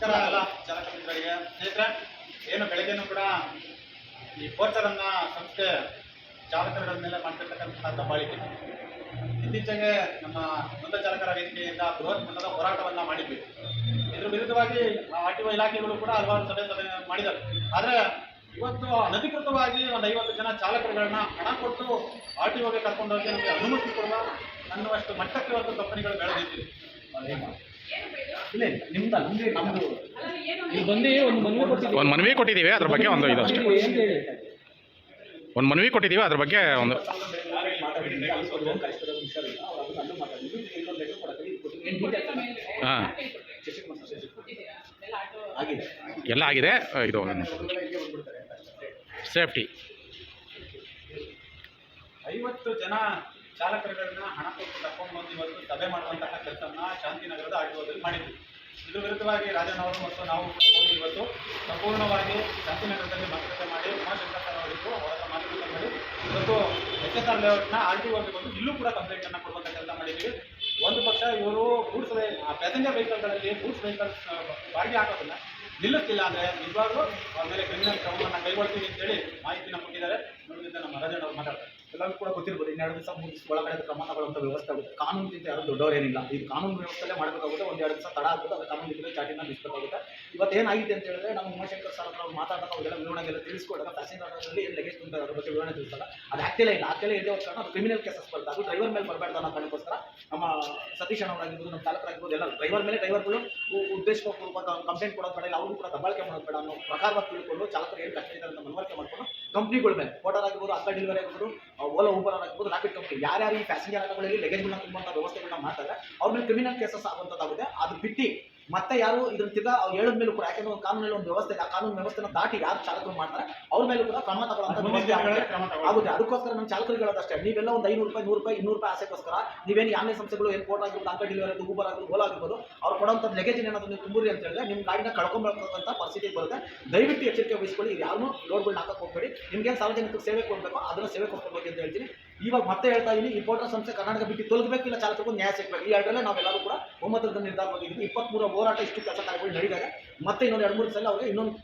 ನಮಸ್ಕಾರ ಎಲ್ಲ ಚಾಲಕ ಮಿತ್ರರಿಗೆ. ಸ್ನೇಹಿತರೆ, ಏನು ಬೆಳಗ್ಗೆನೂ ಕೂಡ ಈ ಪೋರ್ಚರನ್ನ ಸಂಸ್ಥೆ ಚಾಲಕರುಗಳ ಮೇಲೆ ಮಾಡ್ತಿರ್ತಕ್ಕಂಥ ದಬ್ಬಾಳಿಕೆ, ಇತ್ತೀಚೆಗೆ ನಮ್ಮ ನೊಂದ ಚಾಲಕರ ವೇದಿಕೆಯಿಂದ ಬೃಹತ್ ಮಟ್ಟದ ಹೋರಾಟವನ್ನ ಮಾಡಿದ್ವಿ. ಇದ್ರ ವಿರುದ್ಧವಾಗಿ RTO ಇಲಾಖೆಗಳು ಕೂಡ ಹಲವಾರು ಸಭೆ ಮಾಡಿದ್ದಾರೆ. ಆದರೆ ಇವತ್ತು ಅನಧಿಕೃತವಾಗಿ ಒಂದು 50 ಜನ ಚಾಲಕರುಗಳನ್ನ ಹಣ ಕೊಟ್ಟು RTOಗೆ ಕರ್ಕೊಂಡೋಗಿ ನಮಗೆ ಅನುಮತಿ ಕೊಡುವ ಅನ್ನುವಷ್ಟು ಮಟ್ಟಕ್ಕೆ ಇವತ್ತು ಕಂಪನಿಗಳು ಬೆಳೆದಿದ್ದೀವಿ. ಒಂದು ಮನವಿ ಕೊಟ್ಟಿದ್ದೀವಿ, ಅದ್ರ ಬಗ್ಗೆ ಒಂದು ಇದು ಅಷ್ಟೇ. ಒಂದು ಮನವಿ ಕೊಟ್ಟಿದ್ದೀವಿ, ಅದ್ರ ಬಗ್ಗೆ ಒಂದು ಹಾಂ ಎಲ್ಲ ಆಗಿದೆ. ಇದು ಸೇಫ್ಟಿ 50 ಜನ ಚಾಲಕರುಗಳನ್ನ ಹಣ ಕೊಟ್ಟು ಕರ್ಕೊಂಡು ಬಂದು ಇವತ್ತು ಸಭೆ ಮಾಡುವಂತಹ ಕೆಲಸವನ್ನ ಶಾಂತಿನಗರದ RTOದಲ್ಲಿ ಮಾಡಿದ್ವಿ. ಇದ್ರ ವಿರುದ್ಧವಾಗಿ ರಾಜಣ್ಣ ಅವರು ಮತ್ತು ನಾವು ಇವತ್ತು ಸಂಪೂರ್ಣವಾಗಿ ಶಾಂತಿನಗರದಲ್ಲಿ ಮಾತುಕತೆ ಮಾಡಿ ಉಮಾಶಂಕರ್ ಸರ್ ಅವರಿಗೂ ಅವರ ಮಾತುಕತೆ ಮಾಡಿ ಇವತ್ತು SSR ಲೇಔಟ್ನ RTOಗೆ ಬಂದು ಇಲ್ಲೂ ಕೂಡ ಕಂಪ್ಲೇಂಟನ್ನು ಕೊಡುವಂಥ ಕೆಲಸ ಮಾಡಿದ್ದೀವಿ. ಒಂದು ಪಕ್ಷ ಇವರು ಗೂಡ್ಸ್ ಪ್ಯಾಸೆಂಜರ್ ವೆಹಿಕಲ್ಗಳಲ್ಲಿ ಗೂಡ್ಸ್ ವೆಹಿಕಲ್ಸ್ ಬಾಡಿಗೆ ಹಾಕೋದನ್ನ ನಿಲ್ಲಿಸ್ತಿಲ್ಲ ಅಂದರೆ ನಿಜವಾಗ್ಲೂ ಅವ್ರ ಮೇಲೆ ಕ್ರಿಮಿನಲ್ ಕ್ರಮವನ್ನು ಕೈಗೊಳ್ತೀವಿ ಅಂತೇಳಿ ಮಾಹಿತಿನ ಕೊಟ್ಟಿದ್ದಾರೆ. ನೋಡಿದ್ರೆ ನಮ್ಮ ರಾಜಣ್ಣ ಅವರು ಮಾತಾಡ್ತಾರೆ. ಎಲ್ಲರೂ ಕೂಡ ಗೊತ್ತಿರ್ಬೋದು, 2 ದಿವಸ 3 ದಿವಸ ಒಳಗಡೆ ಕ್ರಮ ತಗೊಳ್ಳುವಂಥ ವ್ಯವಸ್ಥೆ ಆಗುತ್ತೆ. ಕಾನೂನಿಗಿಂತ ಯಾರು ದೊಡ್ಡವರೇನಿಲ್ಲ. ಇದು ಕಾನೂನು ವ್ಯವಸ್ಥೆಯಲ್ಲೇ ಮಾಡಬೇಕಾಗುತ್ತೆ. 1-2 ದಿವಸ ತಡ ಆಗ್ಬೋದು, ಅದು ಕಾನೂನು ಇದ್ದರೆ ಚಾಟಿನ ನಿಲ್ಲಿಸಬೇಕಾಗುತ್ತೆ. ಇವತ್ತು ಏನಾಗಿದೆ ಅಂತ ಹೇಳಿದ್ರೆ, ನಮ್ಮ ಉಮಾಶಂಕರ್ ಸರ್ ಹತ್ರ ಅವ್ರು ಮಾತಾಡಿದಾಗ ಅವರೆಲ್ಲ ವಿವರಣೆಗೆಲ್ಲ ತಿಳಿಸ್ಕೊಡೋಣ. ಪ್ಯಾಸೆಂಜರ್ನಲ್ಲಿ ಏನು ಲಗೇಜ್ ತುಂಬ ಅದ್ರ ಬಗ್ಗೆ ವಿವರಣೆ ತಿಳಿಸಲ್ಲ. ಅದು ಆಗ್ತಿಲ್ಲ ಇಲ್ಲದೆ ಹೋದ ಕಾರಣ ಅದು ಕ್ರಿಮಿನಲ್ ಕೇಸಸ್ ಬರುತ್ತೆ. ಅದು ಡ್ರೈವರ್ ಮೇಲೆ ಬರಬಾರ್ದು ಅನ್ನೋ ಕಾರಣಕ್ಕೋಸ್ಕರ ನಮ್ಮ ಸತೀಶ್ ಅವರಾಗಿರ್ಬೋದು, ನಮ್ಮ ಚಾಲಕರಾಗಿರ್ಬೋದು, ಎಲ್ಲ ಡ್ರೈವರ್ಗಳು ಉದ್ದೇಶಪೂರ್ವಕ ಕಂಪ್ಲೇಂಟ್ ಕೊಡೋದು ಬೇಡ, ಇಲ್ಲ ಅವರು ಕೂಡ ದಬ್ಬಾಳಿಕೆ ಮಾಡೋದು ಬೇಡ ಅನ್ನೋ ಪ್ರಕಾರವಾಗಿ ತಿಳ್ಕೊಂಡು ಚಾಲಕರು ಏನು ಕಷ್ಟ ಇದ್ದಾರೆ ಅಂತ ಮನವರಿಕೆ ಮಾಡ್ಕೊಂಡು ಕಂಪ್ನಿಗಳ ಮೇಲೆ ಮೋಟಾರ್ ಆಗಿರ್ಬೋದು, ಅಕ್ಕ ಡೆಲಿವರಿ ಆಗಿರ್ಬೋದು, ಓಲಾ ಊಬರ್ ಆಗಿರ್ಬೋದು, ರ್ಯಾಪಿಡ್ ಕಂಪ್ನಿ ಯಾರ್ಯಾರು ಈ ಪ್ಯಾಸೆಂಜರ್ ಆಟೋಗಳಲ್ಲಿ ಲಗೇಜ್ಗಳನ್ನ ತುಂಬುವಂಥ ವ್ಯವಸ್ಥೆಗಳನ್ನ ಮಾಡ್ತಾರೆ ಅವ್ರ ಮೇಲೆ ಕ್ರಿಮಿನಲ್ ಕೇಸಸ್ ಆಗುವಂಥದ್ದಾಗುತ್ತೆ. ಅದು ಬಿಟ್ಟು ಮತ್ತೆ ಯಾರು ಇದನ್ನ ತಿರ್ಗಾ ಹೇಳಿದ ಮೇಲೂ ಕೂಡ, ಯಾಕೆಂದ್ರೆ ಒಂದು ಕಾನೂನಲ್ಲಿ ಒಂದು ವ್ಯವಸ್ಥೆ ಇದೆ, ಆ ಕಾನೂನು ವ್ಯವಸ್ಥೆನ ದಾಟಿ ಯಾರು ಚಾಲಕರು ಮಾಡ್ತಾರೆ ಅವ್ರ ಮೇಲೂ ಕೂಡ ಕ್ರಮ ತಗೊಳ್ಳುವಂಥ ಆಗುತ್ತೆ. ಅದಕ್ಕೋಸ್ಕರ ನಮ್ಮ ಚಾಲಕರು ಹೇಳೋದಷ್ಟೇ, ನೀವೆಲ್ಲ ಒಂದು 500 ರೂಪಾಯಿ 100 ರೂಪಾಯಿ 200 ರೂಪಾಯಿ ಆಸೆಗೋಸ್ಕರ ನೀವೇನು ಆನ್ಲೈನ್ ಸಂಸ್ಥೆಗಳು ಏರ್ಪೋರ್ಟ್ ಆಗಿರ್ಬೋದು, ಅಂಕ ಡೆಲಿವರಿ ಆಗಿರ್ಬೋದು, ಊಬರ್ ಆಗಿರ್ಬೋದು, ಓಲಾ ಆಗಿರ್ಬೋದು, ಅವ್ರು ಕೊಡುವಂಥ ಲಗೇಜ್ ಏನಾದರೂ ನೀವು ತುಂಬುರಿ ಅಂತ ಹೇಳಿದ್ರೆ ನಿಮ್ಮ ಗಾಡಿನ ಕಳ್ಕೊಂಬರ್ತಕ್ಕಂಥ ಪರಿಸ್ಥಿತಿಗೆ ಬರುತ್ತೆ. ದಯವಿಟ್ಟು ಎಚ್ಚರಿಕೆ ವಹಿಸ್ಕೊಳ್ಳಿ. ಯಾರು ಲೋಡ್ಗಳನ್ನ ಹಾಕಕ್ಕೆ ಹೋಗ್ಬೇಡಿ. ನಿಮ್ಗೇನು ಸಾರ್ವಜನಿಕರಿಗೆ ಸೇವೆ ಕೊಡಬೇಕು ಅದನ್ನು ಸೇವೆ ಕೊಡ್ಕೋಬೇಕು ಅಂತ ಹೇಳ್ತೀನಿ. ಇವಾಗ ಮತ್ತೆ ಹೇಳ್ತಾ ಇದ್ದೀನಿ, ಈ ಪೋರ್ಟಲ್ ಸಂಸ್ಥೆ ಕರ್ನಾಟಕ ಬಿಟ್ಟು ತೊಲಗಬೇಕು, ಇಲ್ಲ ಚಾಲಕರಿಗೂ ನ್ಯಾಯ ಸಿಗಬೇಕು. ಈ ಎರಡರಲ್ಲೇ ನಾವೆಲ್ಲರೂ ಕೂಡ ಒಮ್ಮತದ ನಿರ್ಧಾರ ಮಾಡಿದ್ದೀವಿ. 23 ಹೋರಾಟ ಇಷ್ಟು ಕೆಲಸ ಕಾರ್ಯಗಳು ನಡೀತಾರೆ. ಮತ್ತೆ ಇನ್ನೊಂದು 2-3 ಸಲ ಅವ್ರಿಗೆ ಇನ್ನೊಂದು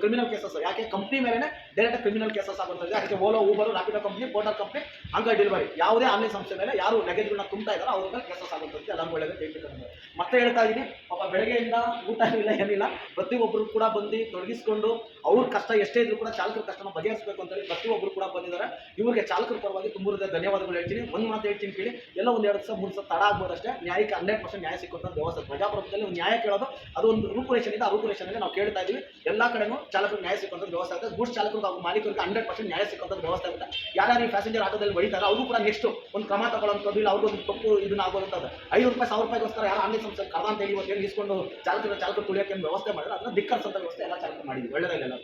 ಕ್ರಿಮಿನಲ್ ಕೇಸಸ್, ಯಾಕೆ ಕಂಪ್ನಿ ಮೇಲೆ ಡೈರೆಕ್ಟ್ ಕ್ರಿಮಿನಲ್ ಕೇಸಸ್ ಆಗುತ್ತದೆ. ಅದಕ್ಕೆ Ola Uber Rapido company, portal company, ಅಂಕ ಡೆಲಿವರಿ ಯಾವುದೇ ಆನ್ಲೈನ್ ಸಂಸ್ಥೆ ಮೇಲೆ ಯಾರು ಲಗೇಜ್ಗಳನ್ನ ತುಂಬ್ತಾ ಇದ್ದಾರೆ ಅವ್ರ ಮೇಲೆ ಕೇಸಸ್ ಆಗುತ್ತದೆ. ಎಲ್ಲ ಒಳ್ಳೆಯದು ಹೇಳ್ಬೇಕಂದ್ರೆ ಮತ್ತೆ ಹೇಳ್ತಾ ಇದ್ದೀನಿ, ಪಾಪ ಬೆಳಗ್ಗೆಯಿಂದ ಊಟ ಇಲ್ಲ ಏನಿಲ್ಲ, ಪ್ರತಿಯೊಬ್ಬರು ಕೂಡ ಬಂದು ತೊಡಗಿಸ್ಕೊಂಡು ಅವ್ರ ಕಷ್ಟ ಎಷ್ಟೇ ಇದ್ರೂ ಕೂಡ ಚಾಲಕರ ಕಷ್ಟನ ಬಗೆಹರಿಸಬೇಕು ಅಂತೇಳಿ ಪ್ರತಿಯೊಬ್ಬರು ಕೂಡ ಬಂದಿದ್ದಾರೆ. ಇವರಿಗೆ ಚಾಲಕರ ಪರವಾಗಿ ತುಂಬ ಧನ್ಯವಾದಗಳು ಹೇಳ್ತೀನಿ. ಒಂದು ಮಾತು ಹೇಳ್ತೀನಿ ಕೇಳಿ, ಎಲ್ಲ 1-2 ದಿವಸ 3 ದಿವಸ ತಡ ಆಗ್ಬೋದು ಅಷ್ಟೇ. ನ್ಯಾಯಕ್ಕೆ 100% ನ್ಯಾಯ ಸಿಕ್ಕುವಂಥ ವ್ಯವಸ್ಥೆ ಪ್ರಜಾಪ್ರಭುತ್ವದಲ್ಲಿ ಒಂದು ನ್ಯಾಯ ಕೇಳೋದು ಅದು ಒಂದು ರೂಪುರೇಷನ್ ಇದೆ. ಆ ರೂಪುರೇಷನ್ಗೆ ನಾವು ಕೇಳ್ತಾ ಇದ್ದೀವಿ. ಎಲ್ಲ ಕಡೆನೂ ಚಾಲಕರು ನ್ಯಾಯ ಸಿಕ್ಕುವಂಥ ವ್ಯವಸ್ಥೆ ಆಗುತ್ತೆ. ಗೂಡ್ಸ್ ಚಾಲಕರು ಹಾಗೂ ಮಾಲೀಕರಿಗೆ 100% ನ್ಯಾಯ ಸಿಕ್ಕುವಂಥ ವ್ಯವಸ್ಥೆ ಆಗುತ್ತೆ. ಯಾರ್ಯಾರು ಈ ಪ್ಯಾಸೆಂಜರ್ ಆಟೋದಲ್ಲಿ ಹೊಡಿತಾರೆ ಅವರು ಕೂಡ ನೆಕ್ಸ್ಟ್ ಒಂದು ಕ್ರಮ ತಗೊಳ್ಳೋಂಥದ್ದು, ಇಲ್ಲ ಅವ್ರಿಗೊಂದು ತಪ್ಪು ಇದನ್ನ ಆಗೋದಂಥದ್ದು. 500 ರೂಪಾಯಿ 1000 ರೂಪಾಯಿಗೋಸ್ಕರ ಯಾರು ಆನ್ಲೈನ್ ಸಂಸ್ಥೆ ಕರ್ದ ಅಂತ ಹೇಳಿ ಇವತ್ತು ಇಸ್ಕೊಂಡು ಚಾಲಕರು ತುಳಿಯೋಕೆ ವ್ಯವಸ್ಥೆ ಮಾಡಿದ್ರೆ ಅದನ್ನ ಧಿಕ್ಕರಿಸಂಥ ವ್ಯವಸ್ಥೆ ಎಲ್ಲ ಚಾಲಕರು ಮಾಡಿದ್ವಿ. ಒಳ್ಳೆಯದಾಗಲ್ಲ.